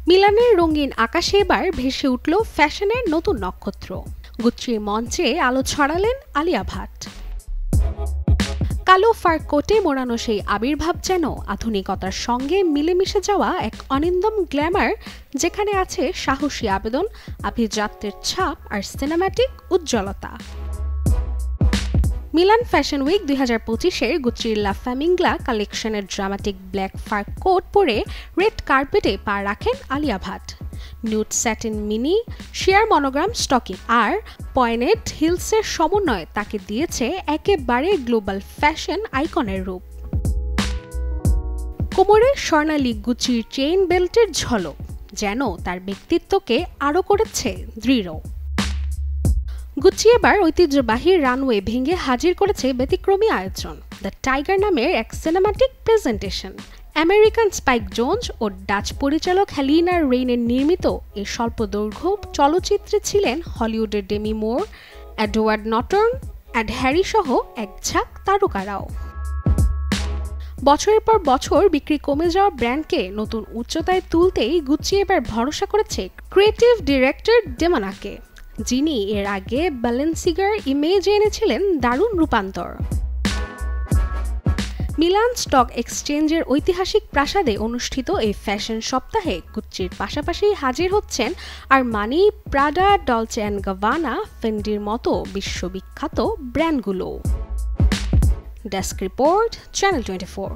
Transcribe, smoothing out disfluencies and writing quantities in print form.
মিলানের রঙিন আকাশে এবার ভেসে উঠল ফ্যাশনের নতুন নক্ষত্র। গুচ্চির মঞ্চে আলো ছড়ালেন আলিয়া ভাট। কালো ফার কোটে মোড়ানো সেই আবির্ভাব যেন আধুনিকতার সঙ্গে মিলেমিশে যাওয়া এক অনিন্দম গ্ল্যামার, যেখানে আছে সাহসী আবেদন, আভিজাত্যের ছাপ আর সিনেম্যাটিক উজ্জ্বলতা। মিলান ফ্যাশন উইক 2025-এর গুচ্চির লা ফ্যামিংলা কালেকশনের ড্রামাটিক ব্ল্যাক ফার কোট পরে রেড কার্পেটে পা রাখেন Alia Bhatt. Nude satin mini, sheer monogram stocking আর পয়েন্টেড হিলসের সমন্বয় তাকে দিয়েছে একেবারে গ্লোবাল ফ্যাশন আইকনের রূপ। কোমরে স্বর্ণালী গুচির চেইন বেল্টের ঝলক যেন তার ব্যক্তিত্বকে আরও করেছে দৃঢ়। গুচি এবার ঐতিহ্যবাহী রানওয়ে ভেঙে হাজির করেছে ব্যতিক্রমী আয়োজন, দ্য টাইগার নামের এক cinematic presentation. American Spike Jonze ও ডাচ পরিচালক হেলিনা রেইনের নির্মিত এই স্বল্পদৈর্ঘ্য চলচ্চিত্রে ছিলেন হলিউডের Demi Moore, Edward Norton, Ed Harris সহ এক ঝাঁক তারকারাও। বছরের পর বছর বিক্রি কমে যাওয়া ব্র্যান্ডকে নতুন উচ্চতায় তুলতেই গুচি এবার ভরসা করেছে ক্রিয়েটিভ ডিরেক্টর ডেমানাকে, যিনি এর আগে ব্যালেন্সিগার ইমেজে এনেছিলেন দারুণ রূপান্তর। মিলান স্টক এক্সচেঞ্জের ঐতিহাসিক প্রাসাদে অনুষ্ঠিত এই ফ্যাশন সপ্তাহে গুচ্চির পাশাপাশি হাজির হচ্ছেন আরমানি, প্রাডা, ডলচে অ্যান্ড গাভানা, ফেন্ডির মতো বিশ্ববিখ্যাত ব্র্যান্ডগুলো। Desk report, channel 24।